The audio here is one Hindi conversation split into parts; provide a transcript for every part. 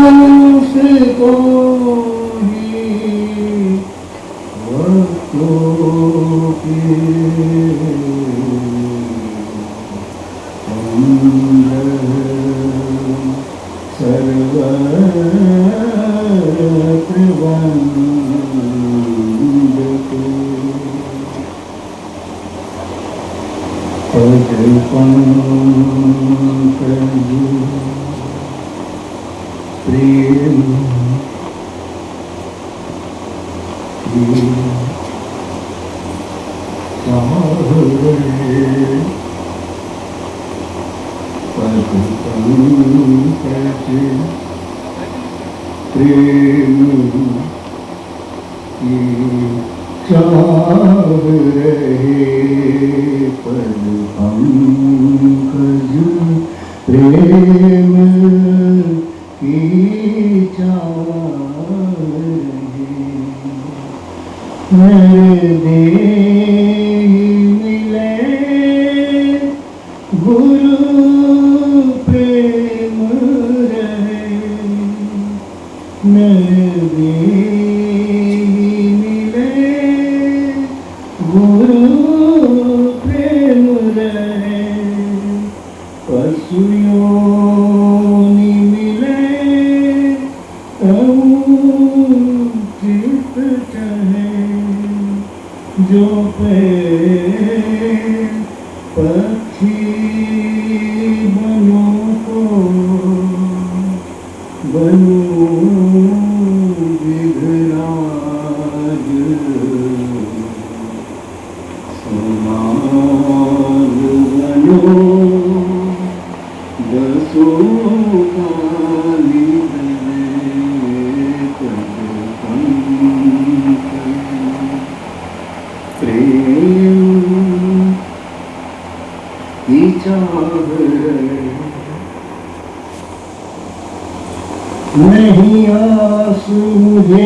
उसको ही वक्तों के सर्वत्र वंदते पद पंकज प्रेम की चाहरे पद पंकज प्रेम की चाह रहे पद पंकज प्रेम की चाह रहे मिले गुरु प्रेम रहे मिले गुरु प्रेम रहे पशु योनि मिले चित चाहे जो पे पक्षी बनो को बनो विघराज समाज बनो दसो काली प्रेम की चाह नहीं आस मुझे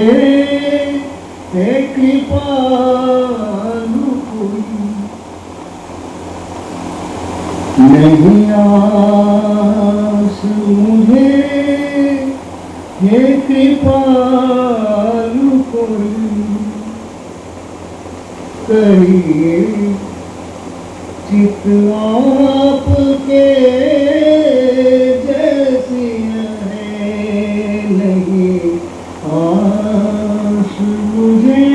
है कृपालु कोई नहीं आस मुझे है कृपालु कोई करिए चित आपके जैसी है नहीं आस मुझे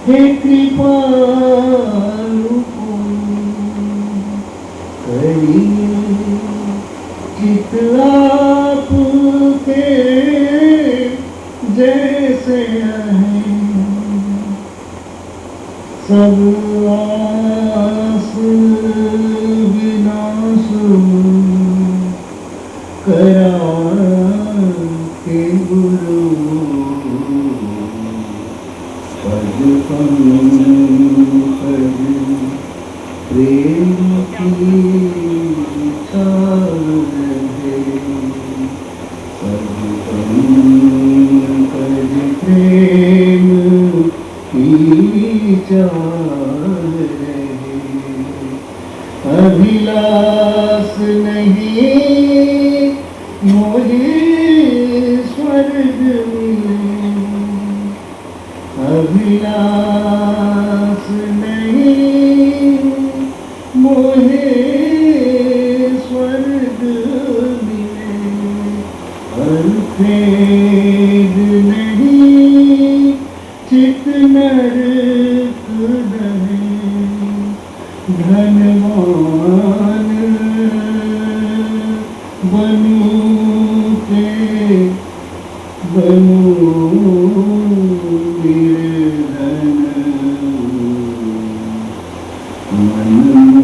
है कृपालु करिए चित आपके जैसे है सब आस विनाश करा के गुरु पद पंकज प्रेम की चाह रहे पद पंकज प्रेम की अभिलाष नहीं मोहे स्वर्ग मिले अभिलाष नहीं मोहे स्वर्ग मिले अलखेद नहीं चित नरक रहे धनवान बनू के बनू निर्धन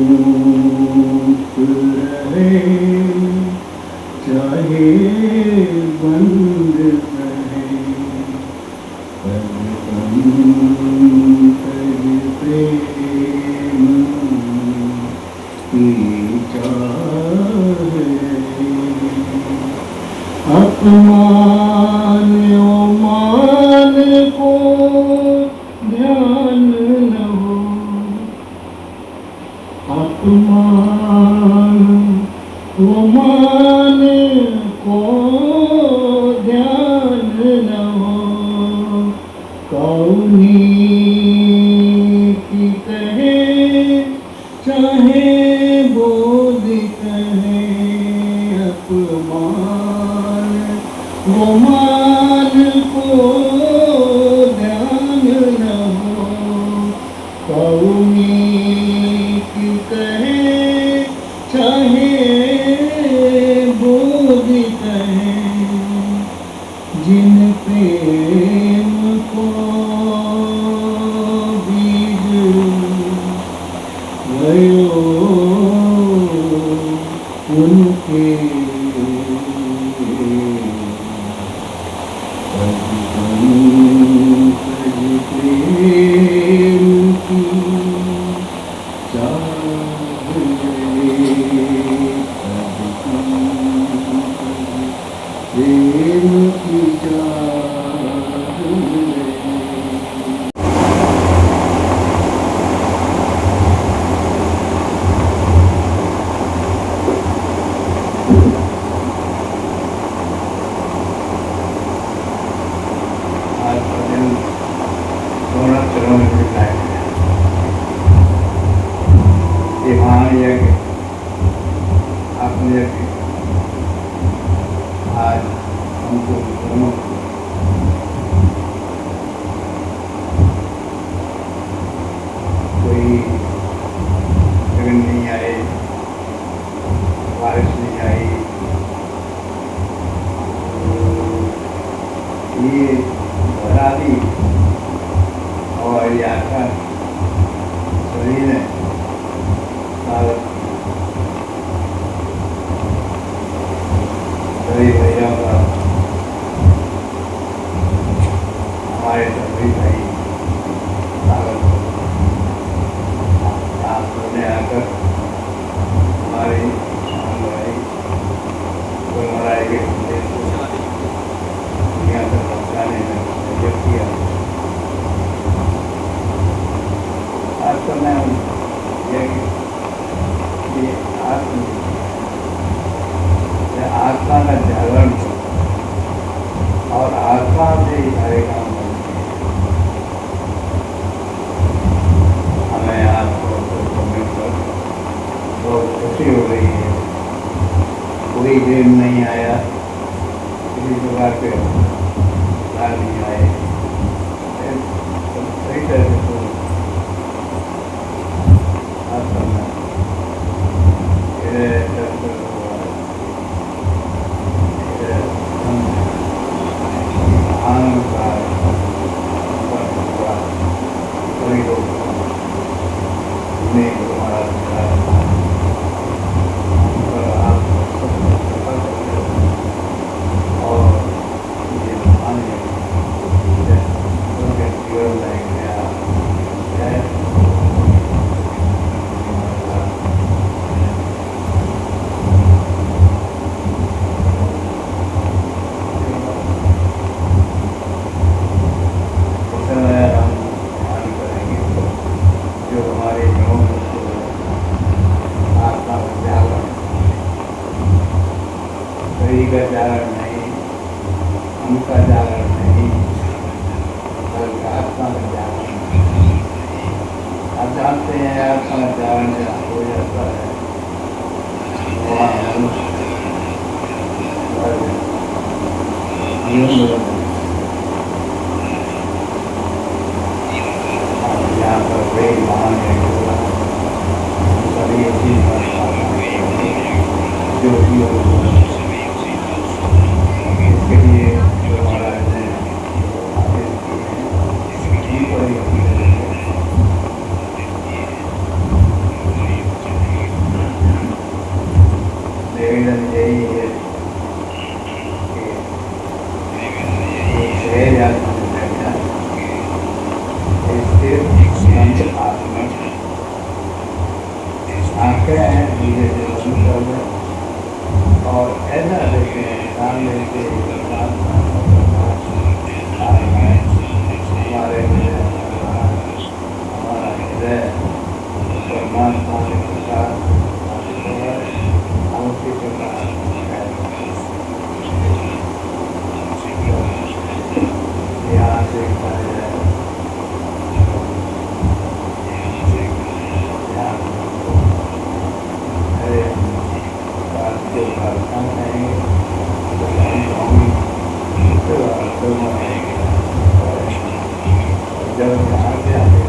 मनमुक्त रहे चाहे बंद रहे प्रेम की चाह अपमान मान को ध्यान न हो अपमान मान को गुमान को ध्यान न हो, कौमी की कहे चाहे बोध कहे, जिन प्रेम को बीज भयो उनके प्रेम की चाह प्रेम की आज हमको दोनों कोई लगन नहीं आए, बारिश नहीं आई, ये भरा दी और यात्रा शरीर है सभी भैया का, हमारे सभी भाई आपने आकर हमारे भाई के संदेश को यहाँ तक पहुँचाने में सहयोग किया। आज तो मैं ये आत्मा का जागरण हो और आत्मा से ही सारे काम करते हैं। हमें आपको मिलकर बहुत खुशी हो रही है। कोई देर नहीं आया, किसी प्रकार के नहीं आए, सही तरह से का जागरण नहीं, उनका जागरण नहीं, बल्कि आत्मा का जागरण। आप जानते हैं आत्मा का जागरण जहाँ हो जाता है वहाँ यहाँ पर वही महान है सभी चीज जो इसके लिए जो महाराज ने आदेश किए हैं निवेदन यही है कि शहर आत्मा में बैठ जाए, इसके आत्मा आंखें हैं धीरे धीरे बंद कर दें और ऐसा देखें सामने से हमारे हमारा हृदय परमात्मा के प्रसाद हम उसी प्रकार यहाँ से जब आगे आगे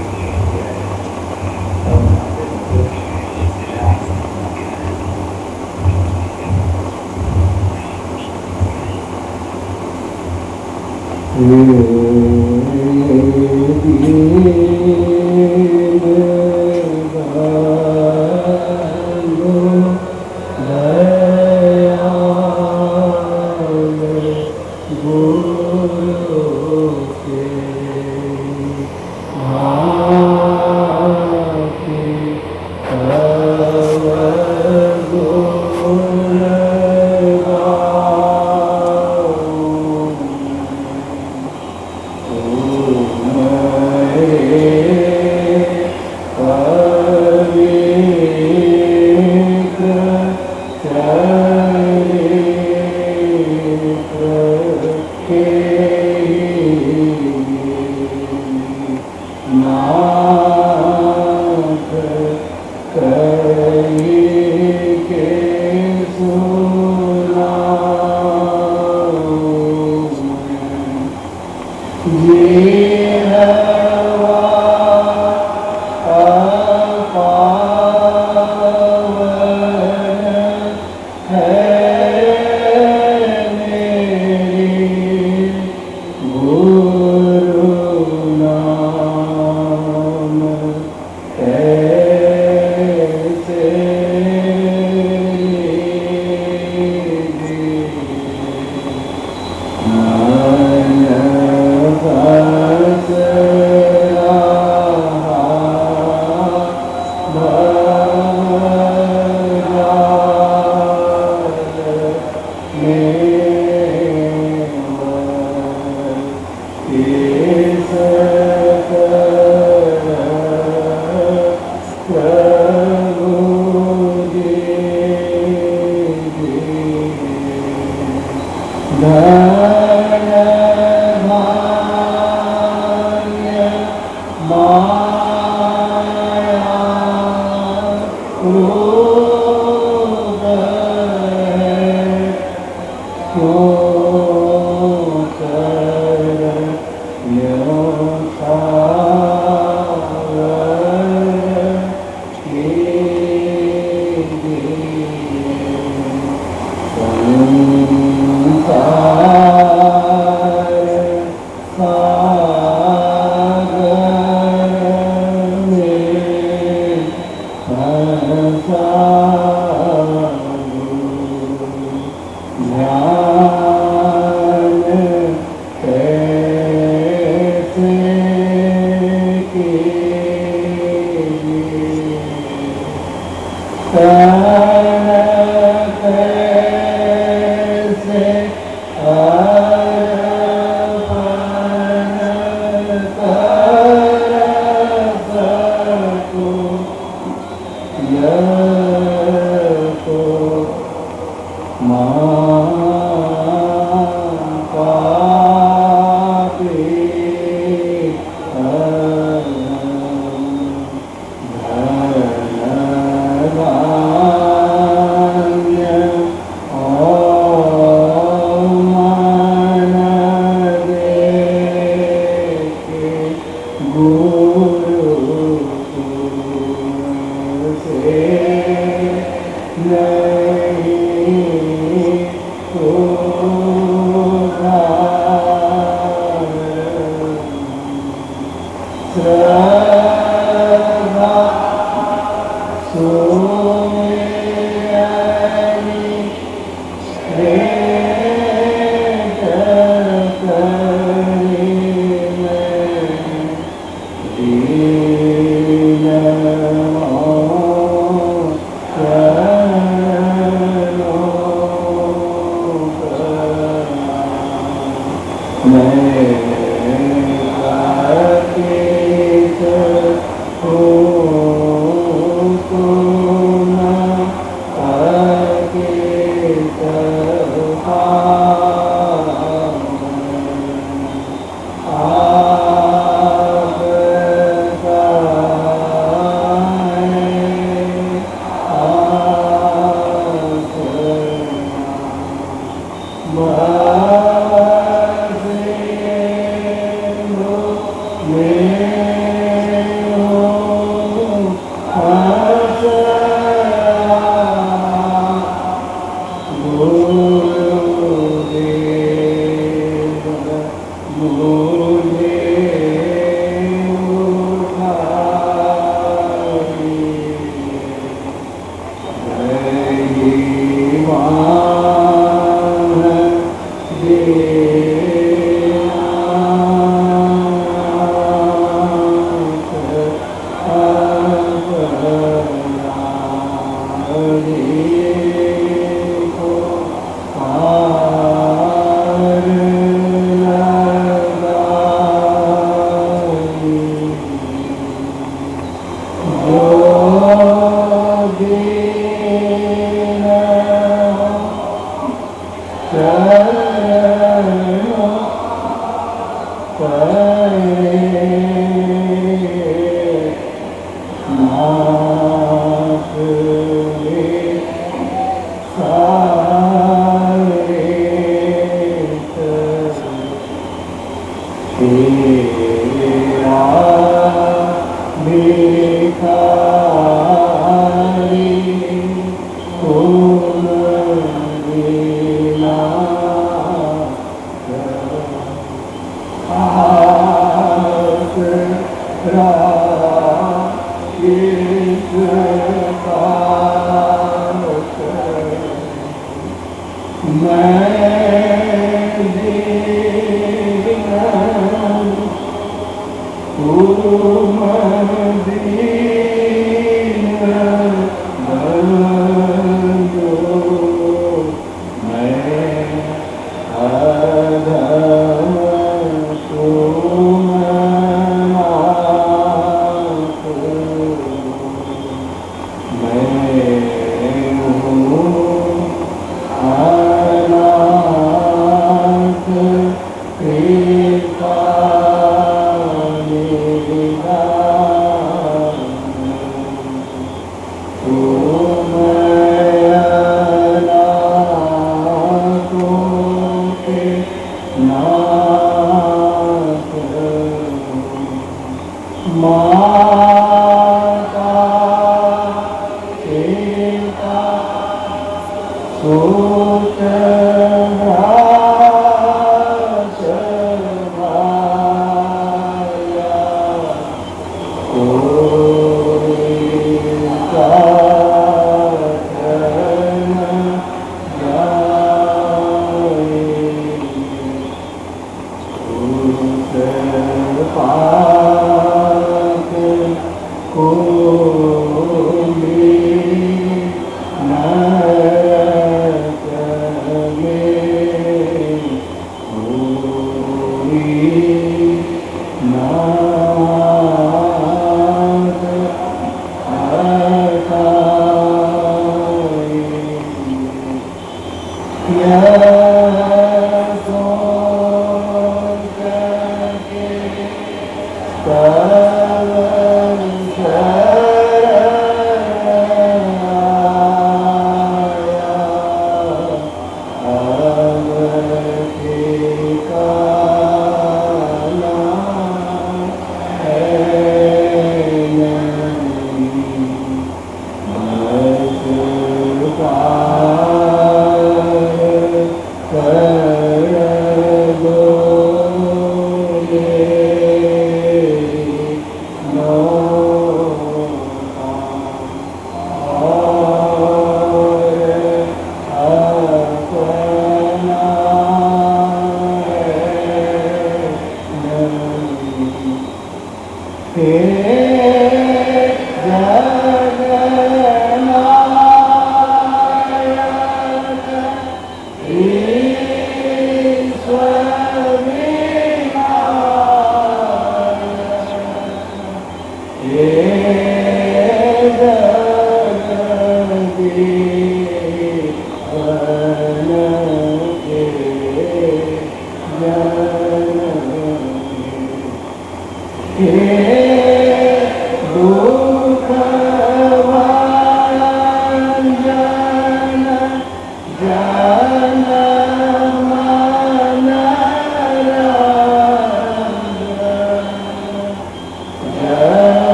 Guru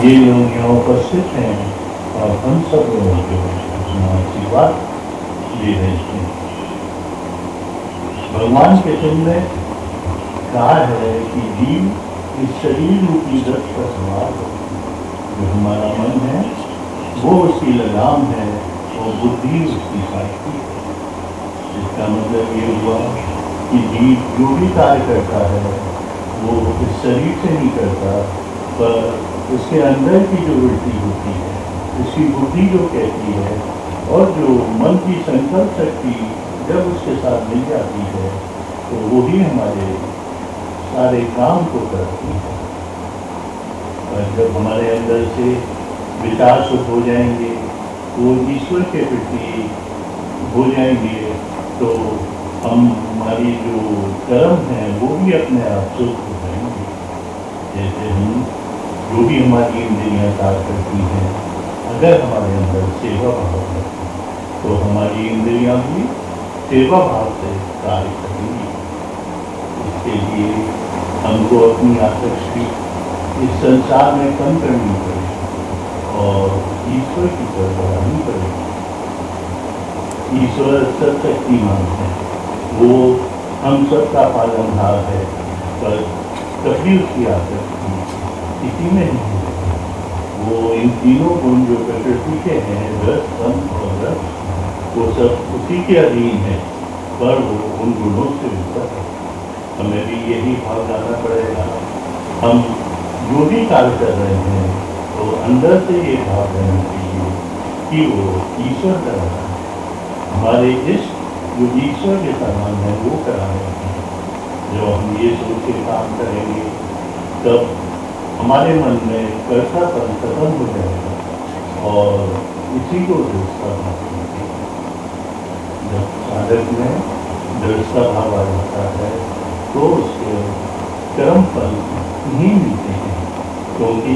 ये लोग यहाँ उपस्थित हैं और हम सब लोगों के अपना आशीर्वाद ले रहे हैं। भगवान के तुमने कहा है कि जीव इस शरीर रूपी रथ का सवार हो, जो हमारा मन है वो उसकी लगाम है और बुद्धि उसकी साथी है। इसका मतलब ये हुआ कि जीव जो भी कार्य करता है वो इस शरीर से नहीं करता, पर उसके अंदर की जो वृत्ति होती है, उसकी बुद्धि जो कहती है और जो मन की संकल्प शक्ति जब उसके साथ मिल जाती है तो वो ही हमारे सारे काम को करती है। और जब हमारे अंदर से विचार शुद्ध हो जाएंगे, वो ईश्वर के प्रति हो जाएंगे, तो हमारी जो कर्म है वो भी अपने आप शुद्ध हो जाएंगे। जैसे हम जो भी हमारी इंद्रियां कार्य करती हैं, अगर हमारे अंदर सेवा भाव है तो हमारी इंद्रियां भी सेवा भाव से कार्य करेंगी। इसके लिए हमको अपनी आसक्ति इस संसार में कम करनी पड़ेगी और ईश्वर की तरफ बढ़ानी पड़ेगी। ईश्वर सर्वशक्तिमान है, वो हम सबका पालनहार है, पर तभी उसकी आसक्ति इसी में नहीं है। वो इन तीनों गुण जो प्रकृति के हैं, रस, तम और रस, वो सब उसी के अधीन है, पर वो उन गुणों से ऊपर है। हमें भी यही भाव लाना पड़ेगा। हम जो भी कार्य कर रहे हैं तो अंदर से ये भाव रहना चाहिए कि वो ईश्वर कर रहा है। हमारे इष्ट जो ईश्वर के समान है वो करा रहे हैं। जब हम ये सोच के काम करेंगे तब हमारे मन में कर्तापन खत्म हो जाएगा और इसी को दृढ़ता भाव कहते हैं। जब साधक में दृढ़ता भाव आ जाता है तो उसके कर्म फल नहीं मिलते हैं, क्योंकि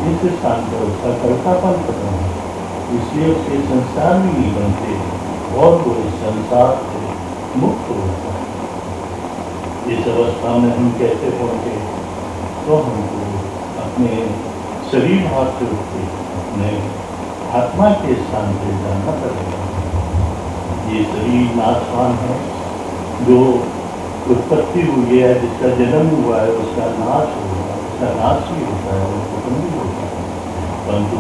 इस स्थान पर उसका कर्तापन खत्म है, इसलिए उसके संस्कार भी नहीं बनते और वो इस संसार से मुक्त होता है। इस अवस्था में हम कैसे पहुँचे? तो हमको अपने शरीर भाव से उठते अपने आत्मा के स्थान पे जाना पड़ेगा। ये शरीर नाशवान है, जो उत्पत्ति हुई है, जिसका जन्म हुआ है, उसका नाश होगा, उसका नाश भी होता है और खत्म भी होता है, परंतु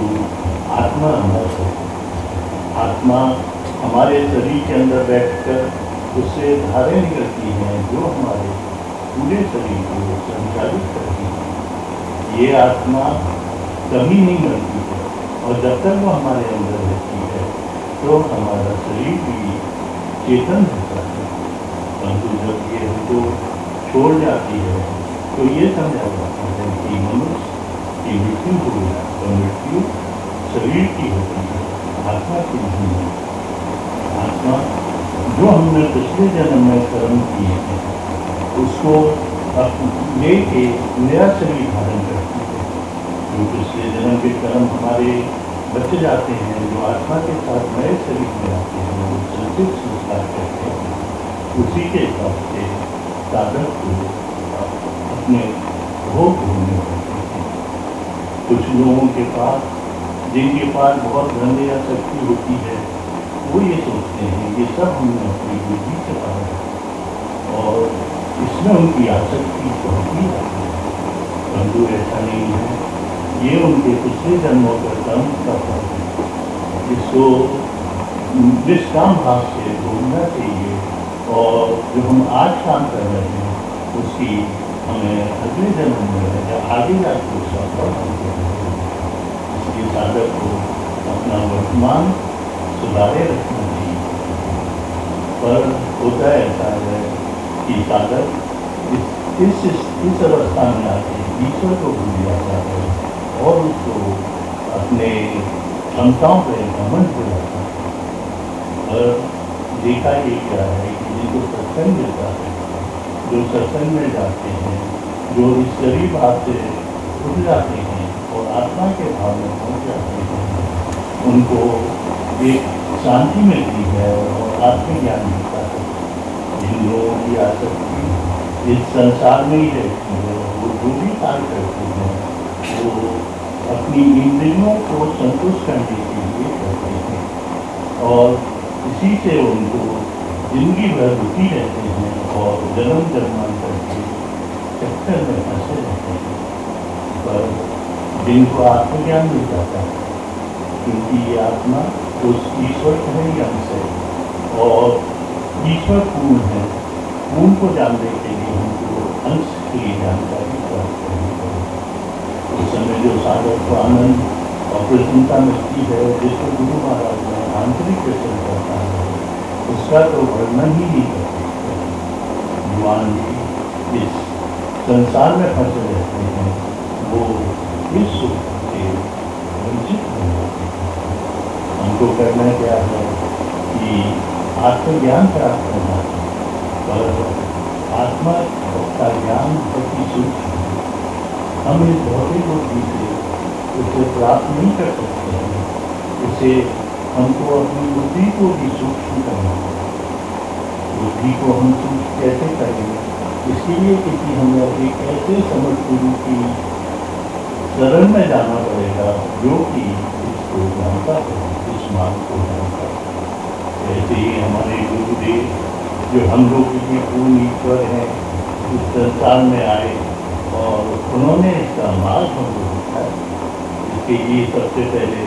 आत्मा अमर है। आत्मा हमारे शरीर के अंदर बैठकर उससे धारें निकलती हैं जो हमारे पूरे शरीर को संचालित करती हैं। ये आत्मा कभी नहीं मरती है और जब तक वो हमारे अंदर रहती है तो हमारा शरीर भी चेतन होता है, परंतु जब ये हमको छोड़ जाती है तो ये समझा जाता है कि मनुष्य की मृत्यु हो और मृत्यु शरीर की होती है, आत्मा की नहीं है। आत्मा जो हमने पिछले जन्म में कर्म किए हैं उसको लेके नया शरीर धारण करती है। जो पिछले जन्म के कर्म हमारे बच जाते हैं, जो आत्मा के साथ नए शरीर में आते हैं, वो संचित संस्कार करते हैं। उसी के हिसाब से साधक को अपने भोग भोगने पड़ते हैं। कुछ लोगों के पास, जिनके पास बहुत धन या शक्ति होती है, वो ये सोचते हैं ये सब हमने अपनी बुद्धि से पाया है और इसमें उनकी आसक्ति बढ़ती जाती है, परंतु ऐसा नहीं है। ये उनके पिछले जन्मों का कर्म का फल है, जिसको निष्काम भाव से भोगना चाहिए और जो हम आज काम कर रहे हैं उसकी हमें अगले जन्म में या आगे जाकर उसका फल मिलता है। इसलिए साधक को अपना वर्तमान सुधारे रखना चाहिए। पर होता ऐसा है कि साधक इस अवस्था में आके ईश्वर को भूल जाता है और उसको अपने क्षमताओं पर घमंड हो जाता है। और देखा ये क्या है कि जिनको सत्संग मिलता है, जो सत्संग में जाते हैं, जो इस शरीर भाव से उठ जाते हैं और आत्मा के भाव में पहुँच जाते हैं, उनको एक शांति मिलती है और आत्मज्ञान मिलता है। जिन लोगों की आसक्ति इस संसार में ही रहती है, वो जो भी कार्य करते हैं वो अपनी इंद्रियों को संतुष्ट करने के लिए करते हैं और इसी से उनको जिंदगी भर दुखी रहते हैं और जन्म जन्मांतर के चक्कर में फंसे रहते हैं। पर जिनको आत्मज्ञान मिल जाता है, क्योंकि ये आत्मा उस ईश्वर का ही अंश है और ईश्वर पूर्ण है। पूर्ण को जानने के लिए हमको अंश की जानकारी प्राप्त करनी पड़ेगी। उस समय जो साधक को आनंद और प्रसन्नता मिलती है, जिसको गुरु महाराज ने आंतरिक प्रसन्न करता है, उसका तो वर्णन ही नहीं कर सकते। युवान जी इस संसार में फंसे रहते हैं, वो इस सुख से वंचित हो जाते हैं। हमको करना क्या है कि आत्मज्ञान प्राप्त करना है, पर आत्मा का ज्ञान अति सूक्ष्म है। हम इस भौतिक बुद्धि से उसे प्राप्त नहीं कर सकते हैं। उसे हमको अपनी बुद्धि को भी सूक्ष्म करना है। बुद्धि को हम सूक्ष्म कैसे करेंगे? इसके लिए क्योंकि हमें एक ऐसे समझ गुरु की शरण में जाना पड़ेगा जो कि इसको जानता है, इस मार्ग को जानता है। ऐसे ही हमारे गुरुदेव जो हम लोग के पूर्ण ईश्वर हैं, इस संसार में आए और उन्होंने इसका मार्ग हमको दिखाया। इसके लिए सबसे पहले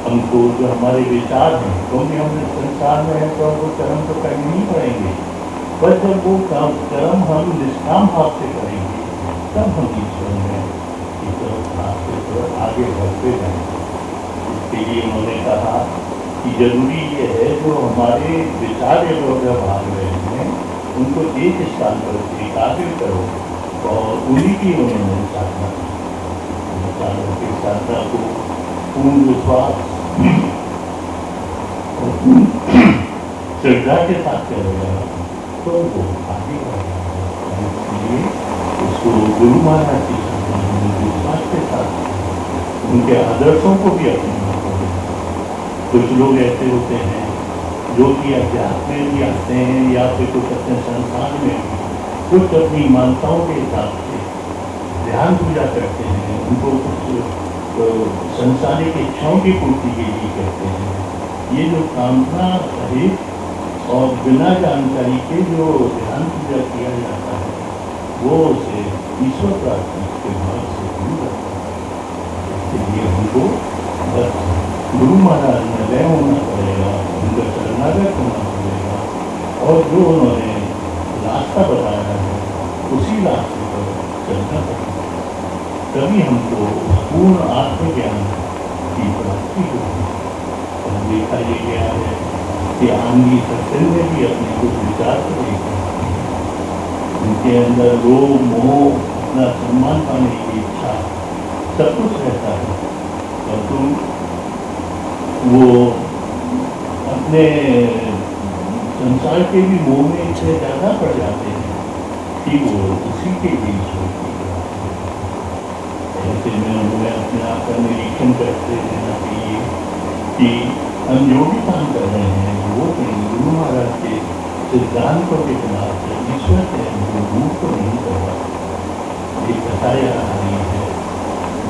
हमको जो हमारे विचार हैं, क्योंकि हम इस संसार में हैं तो हमको कर्म तो करने ही पड़ेंगे, पर जब वो कर्म हम निष्काम भाव से करेंगे तब हम ईश्वर में की तरफ रास्ते पर आगे बढ़ते जाएंगे। इसके लिए उन्होंने कहा कि जरूरी ये है जो हमारे विचार एवं भाग रहे हैं उनको एक स्थान पर एकाग्र करो, और उन्हीं की उन्होंने साधना की। साधना को पूर्ण विश्वास और श्रद्धा के साथ करेगा तो वो आगे बढ़ेगा। इसलिए उसको गुरु महाराज की विश्वास के साथ उनके आदर्शों को भी अपनाना पड़ेगा। कुछ लोग ऐसे होते हैं जो कि अध्यात्म में भी आते हैं या फिर कुछ अपने संसार में कुछ अपनी मान्यताओं के हिसाब से ध्यान पूजा करते हैं, उनको कुछ संसारिक इच्छाओं की पूर्ति के लिए कहते हैं। ये जो कामना रहित और बिना जानकारी के जो ध्यान पूजा किया जाता है वो उसे ईश्वर प्राप्ति के मार्ग से दूर रखता है। इसलिए हमको बस गुरु महाराज में लय होना पड़ेगा, उनका शरणागत होना पड़ेगा, और जो उन्होंने रास्ता बताया है उसी रास्ते पर चलना पड़ेगा। तभी हमको पूर्ण आत्मज्ञान की प्राप्ति होगी। और देखा ये गया है कि आंगी सत्संग में भी अपने कुछ विचार को देखते हैं, उनके अंदर लोभ मोह अपना सम्मान पाने की इच्छा सब कुछ रहता है, परंतु वो अपने संसार के भी मोह में इतने ज़्यादा पड़ जाते हैं कि वो उसी के बीच होती है। ऐसे में उन्हें अपने आप का निरीक्षण करते रहना चाहिए कि हम जो भी काम कर रहे हैं वो कहीं गुरु महाराज के सिद्धांतों के खिलाफ है, ईश्वर से हमको दूर तो नहीं करवा। ये बताया नहीं है।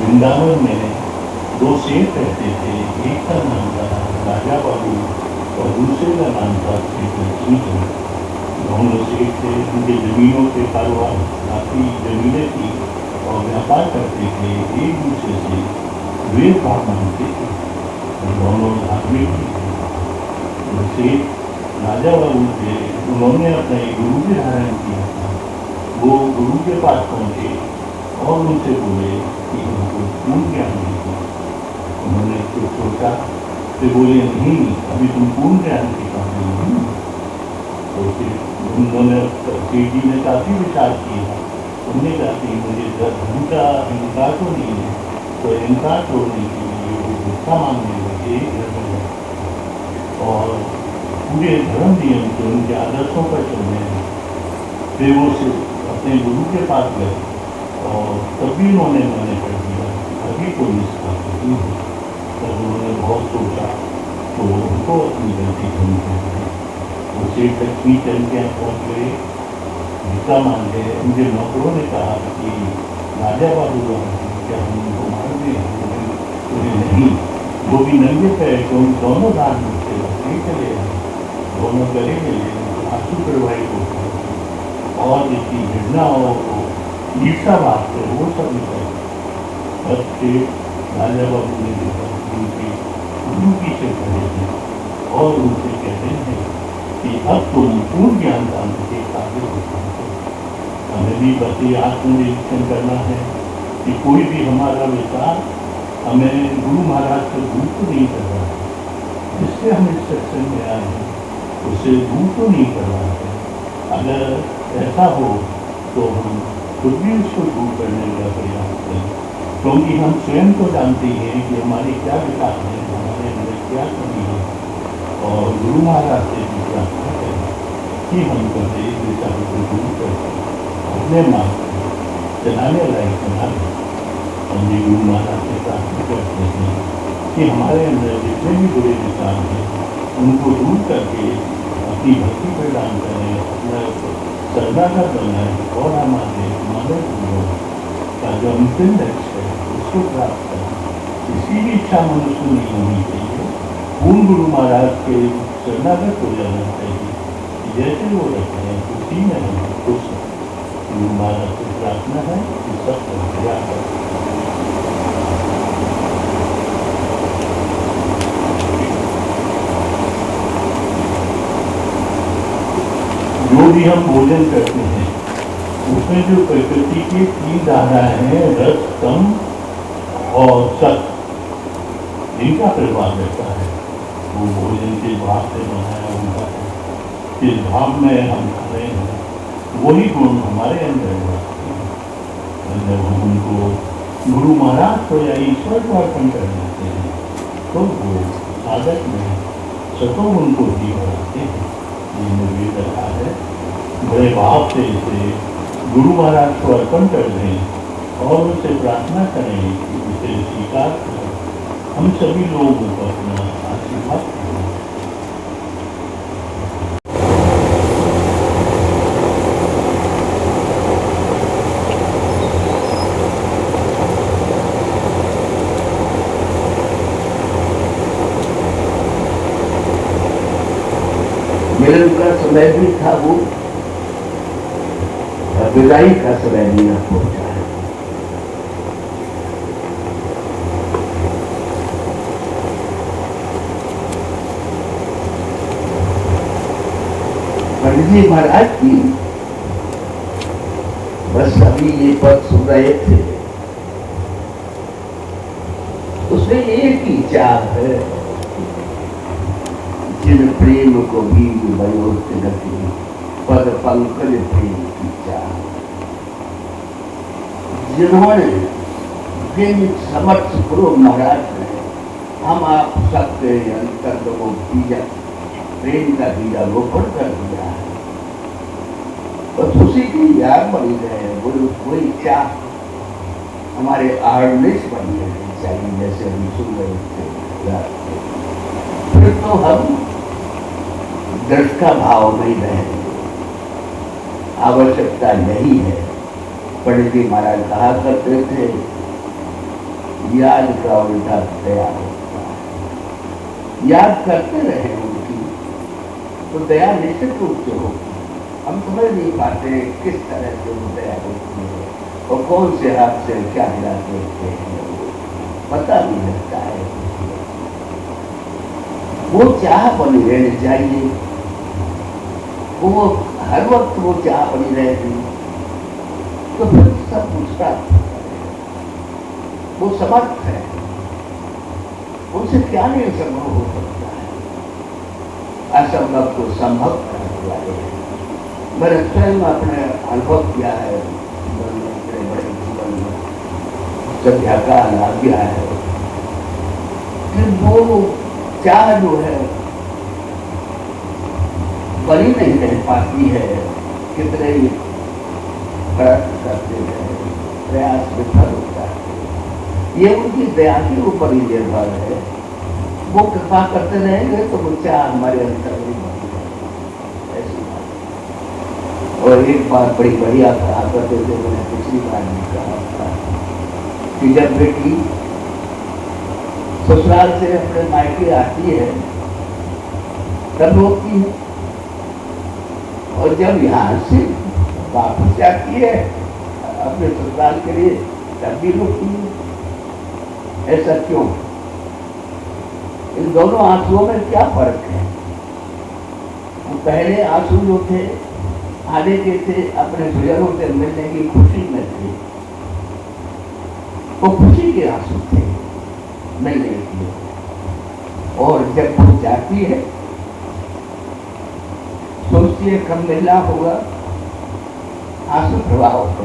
वृंदावन में दो सेठ रहते थे, एक का नाम था राजा बाबू और दूसरे का नाम था श्री कृष्ण। दोनों सेठ थे, उनके जमीनों के कारोबार काफ़ी जमीनें थी और व्यापार करते थे, एक दूसरे से वेद भाव मानते थे, दोनों धार्मिक थे। जैसे राजा बाबू थे, उन्होंने अपना एक गुरु भी धारण किया था। वो गुरु के पास पहुँचे और उनसे बोले कि उनको पूर्ण ज्ञान दीजिए। उन्होंने तो सोचा, तो बोले नहीं, अभी तुम पूर्ण ज्ञान के काबिल नहीं। तो फिर उन्होंने सेठ जी ने काफ़ी विचार किया। उन्होंने कहा कि मुझे धर्म का इनकार तो नहीं है, तो इनकार छोड़ने के लिए वो गुस्सा मांगने लगे और पूरे धर्म नियम से उनके आदर्शों पर चलने लगे। फिर वो अपने गुरु के पास गए और तभी उन्होंने मना कर दिया, अभी कोई निष्ठा नहीं है। तब उन्होंने बहुत सोचा तो उनको अपनी गलती समझ गई। उसे लक्ष्मी चल के पहुँच गए, भिक्षा मांगे। उनके नौकरों ने कहा कि राजा बाबू क्या हम उनको मार दें? उन्हें नहीं, वो भी नंगे पैर तो उन दोनों धार्मिक से नहीं चले आए, दोनों गले मिले, आंसू करवाई को और जितनी घटनाओं को ईर्षा बात से वो सब निकल। तब से राजा बाबू ने देखा उनके गुरु की से खड़े थे और उनसे कहते हैं कि अब तुम पूर्ण ज्ञान प्राप्त के काबिल हो। हमें भी बस ये आत्मनिरीक्षण करना है कि कोई भी हमारा विचार हमें गुरु महाराज से दूर तो नहीं कर रहा है, जिससे हम इस सेक्शन में आए हैं उससे दूर तो नहीं कर रहा है। अगर ऐसा हो तो हम खुद भी उसको दूर करने का प्रयास करें, क्योंकि हम स्वयं तो जानते हैं कि हमारे क्या विचार है, हमारे अंदर क्या कमी है, और गुरु महाराज से भी प्रार्थना करें कि हम कभी इस विचारों को दूर करके अपने मार्ग चलाने लायक बना लें। हम भी गुरु महाराज से प्रार्थना करते हैं कि हमारे अंदर जितने भी बुरे विचार हैं उनको दूर करके अपनी भक्ति प्रदान करें, अपना शरणागत बनाएं और हमारे मानव जीवन का जो अंतिम लक्ष्य है उसको प्राप्त करें। इसी भी इच्छा मनुष्य में नहीं होनी चाहिए, पूर्ण गुरु महाराज के शरणागत हो जाना चाहिए। जैसे वो रहते हैं उसी में हम खुश गुरु महाराज से प्रार्थना है कि सब कल्याण हो। जो भी हम भोजन करते हैं उसमें जो प्रकृति की 3 धाराएं हैं, रस, तम और सत, इनका प्रभाव रहता है। वो भोजन के भाव से बनाया हुआ है, जिस भाव में हम खा रहे हैं वही गुण हमारे अंदर रहते हैं। जब हम उनको गुरु महाराज को या ईश्वर को अर्पण कर देते हैं तो वो साधक में सतोगुण को भी बढ़ाते हैं। ये मुझे कहा है, बड़े भाव से इसे गुरु महाराज को अर्पण कर दें और उससे प्रार्थना करें कि उसे स्वीकार करें। हम सभी लोगों को अपना आशीर्वाद करें। मिलन का समय भी था, वो विदाई का समय भी न पहुंचा है। पंडित जी महाराज की बस अभी ये पद सुन रहे थे, उसमें एक ही चाह है, जिन प्रेम को भी वयोत गति पद पंकज प्रेम की चाह। जिन्होंने जिन समर्थ गुरु महाराज ने हम आप सबके अंतर को बीजा प्रेम का बीजा रोपण कर दिया है, बस उसी की याद बनी रहे, वही चाह हमारे आर्निश बनी रहनी चाहिए। जैसे हम सुन रहे थे, फिर तो हम दृष्टा भाव में ही रहेंगे। आवश्यकता यही है। पंडित जी महाराज कहा करते थे, याद का उल्टा दया होता है। याद करते रहे उनकी तो दया निश्चित रूप से होगी। हम समझ नहीं पाते किस तरह से वो दया होती है और कौन से हाथ से क्या गिरा देते हैं, पता नहीं लगता है। वो चाह बनी रहनी चाहिए, वो हर वक्त वो चाह बनी रहेगी तो फिर सब कुछ वो समर्थ है, उनसे क्या नहीं संभव हो सकता है। असंभव को संभव करने वाले हैं। मैंने स्वयं अपने अनुभव किया है, अपने बड़े जीवन में सभ्या का लाभ किया है कि वो चाह जो है बनी नहीं रह पाती है। कितने ही प्रयत्न करते हैं, प्रयास विफल होता है। ये उनकी दया के ऊपर ही निर्भर है। वो कृपा करते रहेंगे तो वो चाह हमारे अंतर में बनी रहेगी, ऐसी बात। और एक बात बड़ी बढ़िया कहा करते थे, मैंने पिछली बार भी कहा था कि जब बेटी ससुराल से अपने मायके आती है तब रोती है, और जब यहाँ से वापस जाती है अपने ससुराल के लिए तब भी रोती है। ऐसा क्यों? इन दोनों आंसुओं में क्या फर्क है? पहले आंसू जो थे आने के थे अपने स्वजनों से मिलने की खुशी में थे, वो खुशी के आंसू थे मिलने के। और जब वो जाती है सोचती है कब मिलना होगा, आंसू प्रवाह होते,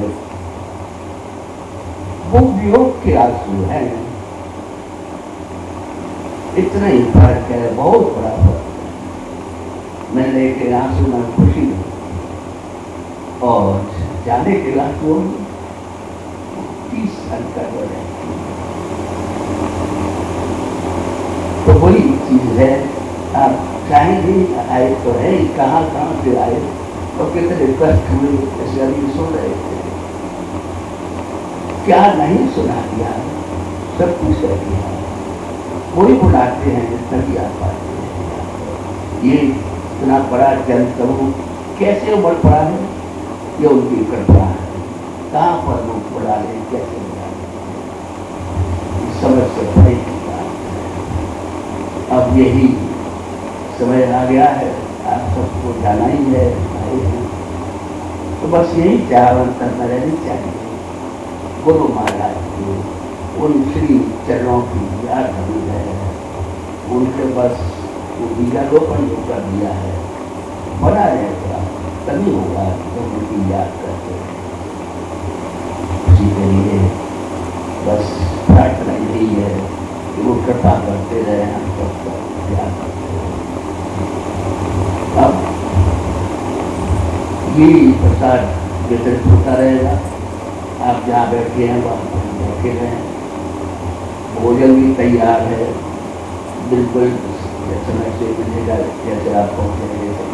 वो वियोग के आंसू हैं। इतना ही फर्क है, बहुत बड़ा फर्क है। मिलने के आंसू में खुशी और जाने के आंसू में 30 अंतर हो जाए। तो वही चीज है, आप चाहेंगे आए तो है, कहाँ से आए और कितने कष्ट हुए, ऐसे अभी सुन रहे थे। क्या नहीं सुना दिया, सब कुछ कर दिया। वही बुलाते हैं तभी आ पाते हैं। ये इतना बड़ा जन समूह कैसे उमड़ पड़ा है, ये उनकी कृपा है। कहाँ पर लोग बुला ले, कैसे बुला ले, इस समझ से बड़ी बात है। अब यही समय आ गया है, आप सबको जाना ही है, आए हैं, तो बस यही चार अंतर में रहनी चाहिए। गुरु महाराज की उन श्री चरणों की याद हमी है, उनके बस वो बीजारोपण जो कर दिया है बना रहेगा, तभी होगा जब उनकी याद करते हैं। उसी के लिए बस प्रार्थना यही है कि वो कृपा करते रहे, हम सबको याद करते रहे। अब ये प्रसाद वितरित होता रहेगा, आप जहाँ बैठे हैं वहाँ बैठे रहें। भोजन भी तैयार है, बिल्कुल समय से मिलेगा, जैसे आप पहुँचेंगे सब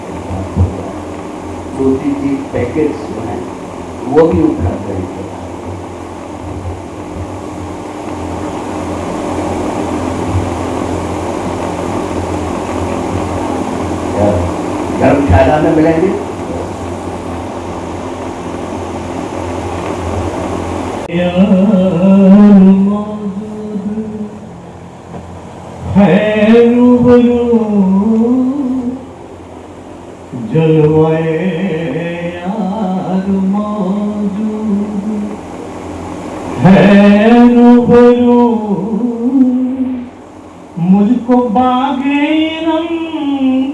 होगा। 2-3 चीज पैकेट्स जो हैं वो भी उपलब्ध रहेंगे। धर्मशाला में मिलेंगे। है रूबरू जलवाए यार मौजूद, है रूबरू मुझको बागे रंग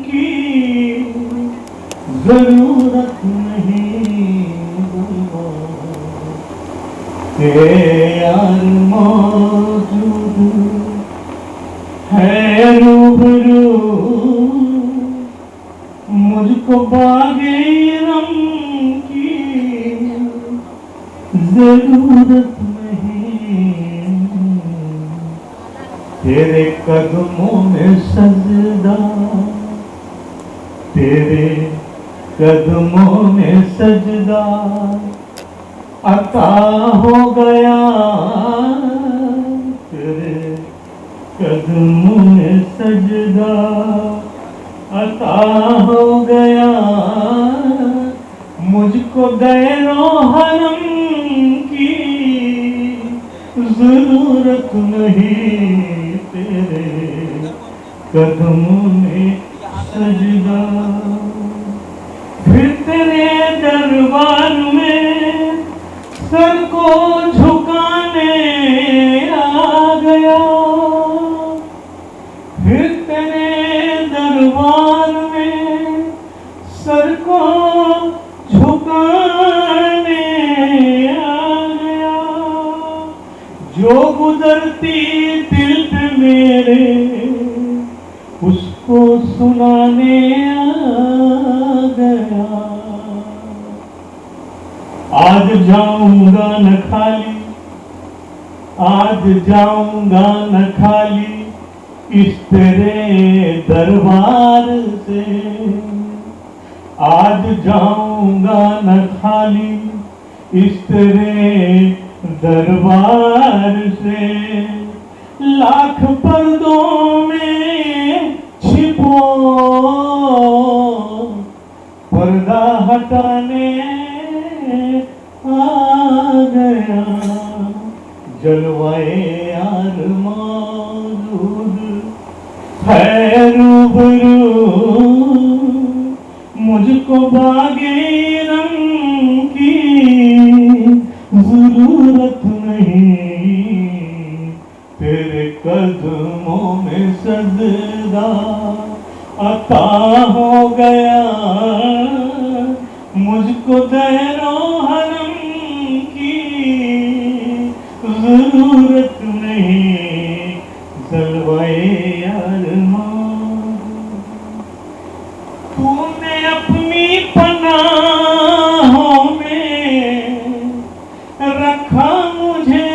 की जरूरत नहीं, यार मौजूद है रूबरू मुझको बागे रंग की जरूरत नहीं, तेरे कदमों में सजदा, तेरे कदमों में सजदा अता हो गया, तेरे कदमों में सजदा अता हो गया, मुझको गैरो हरम की जरूरत नहीं, तेरे कदमों में सजदा। फिर तेरे दरबार में सर को झुकाने आ गया, फिर तेरे दरबार में सर को झुकाने आ गया, जो गुजरती दिल पे मेरे उसको सुनाने आ गया। आज जाऊंगा न खाली, आज जाऊंगा न खाली इस तेरे दरबार से, आज जाऊंगा न खाली इस तेरे दरबार से, लाख पर्दों में छिपो पर्दा हटाने आ गया, जलवाए यार मौजूद है रूबरू मुझको बागे रंग की जरूरत नहीं, तेरे कदमों में सजदा अता हो गया, मुझको दैरो हरम की जरूरत नहीं, जलवाए यार तूने अपनी पनाहों में रखा मुझे,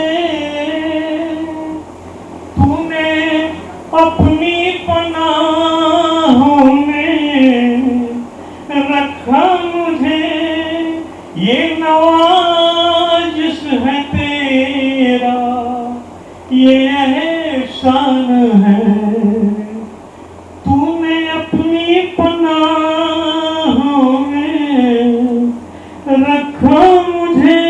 तूने अपनी पनाहों में रखा मुझे, ये नवाजिश है तेरा, ये एहसान है, तूने अपनी पनाहों में रखा मुझे,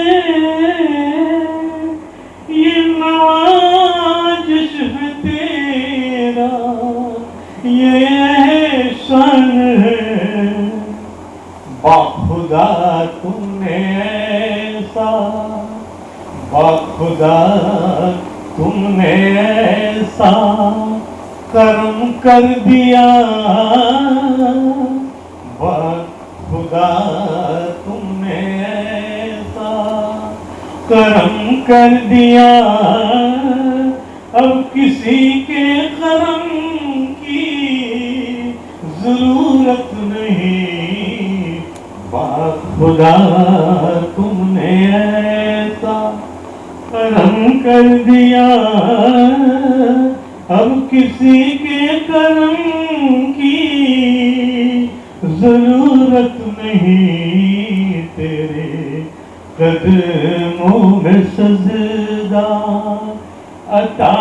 खुदा तुमने ऐसा, खुदा तुमने ऐसा करम कर दिया, खुदा तुमने ऐसा करम कर दिया, अब किसी के करम की जरूरत नहीं, खुदा तुमने ऐसा करम कर दिया, अब किसी के करम की जरूरत नहीं, तेरे कदमों में सजदा अता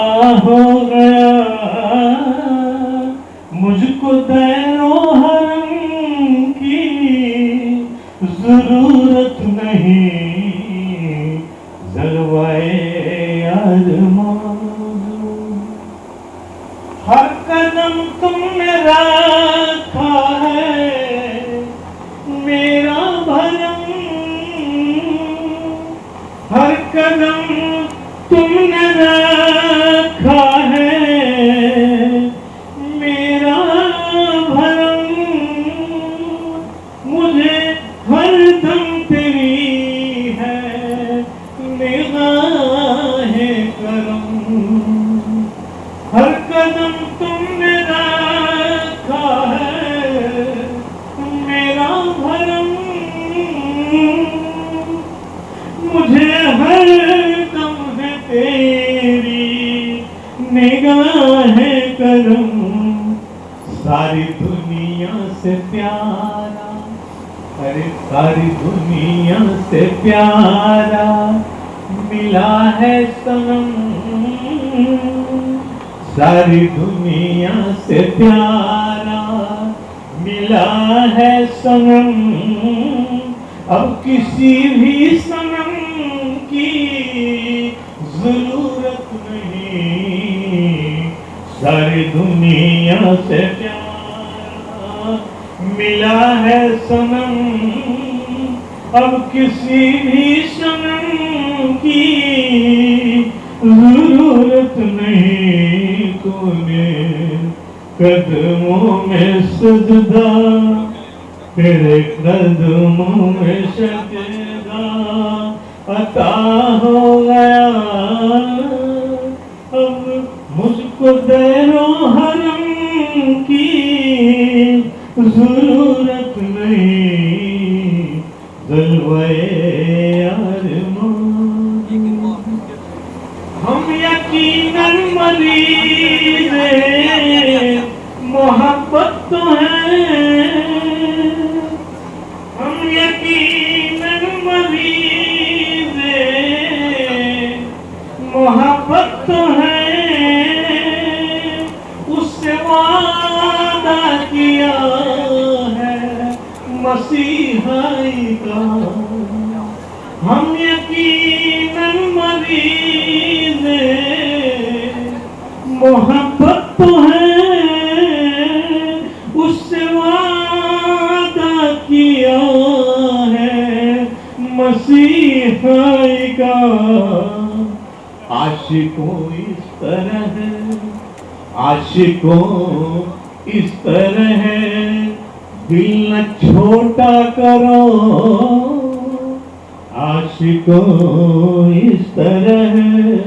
हो गया, मुझको दैरो हरम की जरूरत नहीं, जलवाए आज़मां हर कदम तुमने रखा है मेरा भरम, हर कदम तुमने रखा है मेरा भरम, मुझे हर दम तेरी है निगाहे करम, हर कदम तुमने रखा है मेरा भरम, मुझे हर दम है तेरी निगाहे करम, सारी दुनिया से प्यारा, अरे सारी दुनिया से प्यारा मिला है सनम, सारी दुनिया से प्यारा मिला है सनम, अब किसी भी सनम की जरूरत नहीं, सारी दुनिया से प्यारा मिला है सनम, अब किसी भी सनम की जरूरत नहीं, तूने कदमों में सजदा, तेरे कदमों में सजदा अता हो गया, अब मुझको दैरो हरम की जरूरत नहीं, जलवाए आज़मां हम यकीनन मरीज़ मोहब्बत तो है, हम यकीनन मरीज़ मोहब्बत तो है, उससे वादा किया है मसीहाई का, हम यकीनन मरीज़ मोहब्बत तो है, उससे वादा किया है मसीहाई का, आशिकों इस तरह है, आशिकों इस तरह है, दिल न छोटा करो, आशिकों इस तरह है,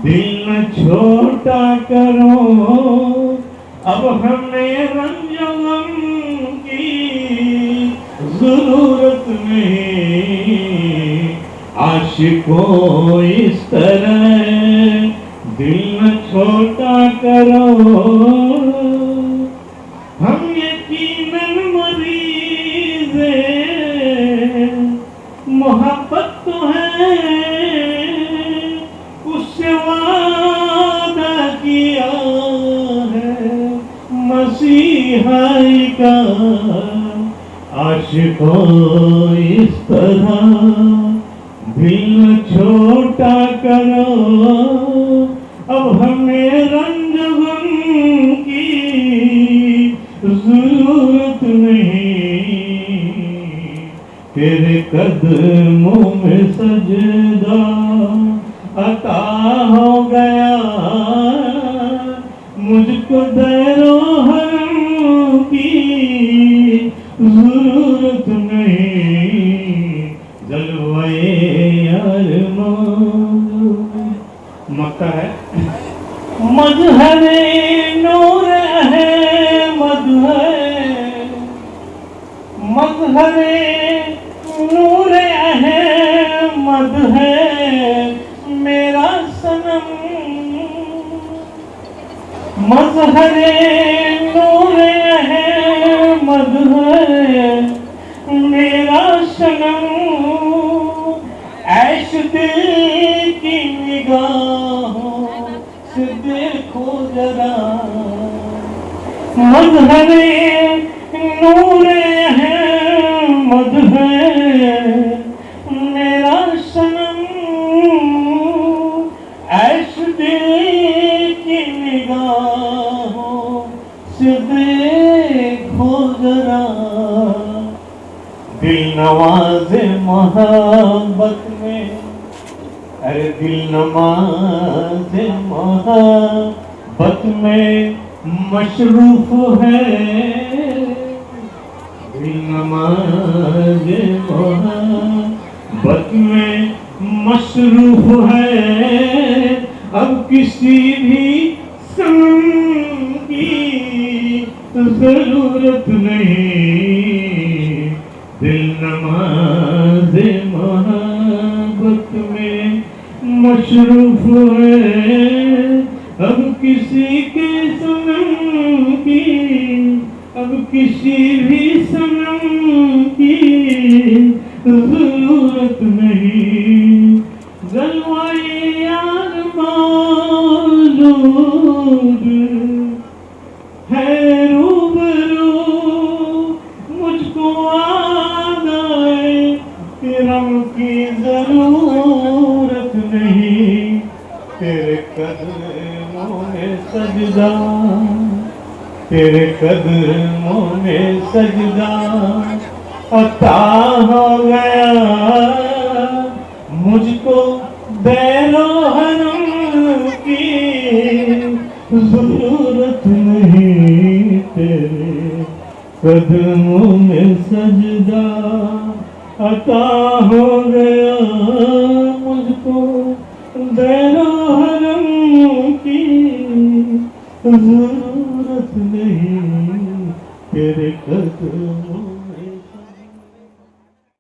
दिल न छोटा करो, अब हमें रंजगम की जरूरत नहीं, आशिकों इस तरह दिल न छोटा करो, हम यकीनन मरीज़ मोहब्बत तो है, उससे वादा किया है मसीहाई का, आशिकों इस तरह दिल छोटा करो, अब हमें रंज गम की जरूरत नहीं, कदमों में सजदा अता हो गया, मुझको दैरो हरम की जरूरत नहीं, जलवाए यार मक्का है। मजहरे नूर है, मजहरे नूर अहमद है मेरा सनम, मजहरे नूर अहमद है मेरा सनम, ऐश दिल की निगाहों से देखो जरा, मजहरे नूर अहमद है मेरा सनम, ऐश दिल की निगाहों से देखो जरा, दिल नवाज़े मोहब्बत में, अरे दिल नवाज़े मोहब्बत में मशरूफ है, दिल नमाज़े मोहब्बत में मशरूफ है, अब किसी भी सनम की जरूरत नहीं, दिल नमाज़े मोहब्बत में मशरूफ है, अब किसी के सनम की, अब किसी भी सनम की जरूरत नहीं, जलवाए यार मौजूद है रूबरू, मुझको आदाए करम की जरूरत नहीं, तेरे कदमों में सजदा, तेरे कदमों में सजदा अता हो गया, मुझको दैरो हरम की जरूरत नहीं, तेरे कदमों में सजदा अता हो गया, मुझको दैरो हरम की जरूरत नहीं, तेरे कदमों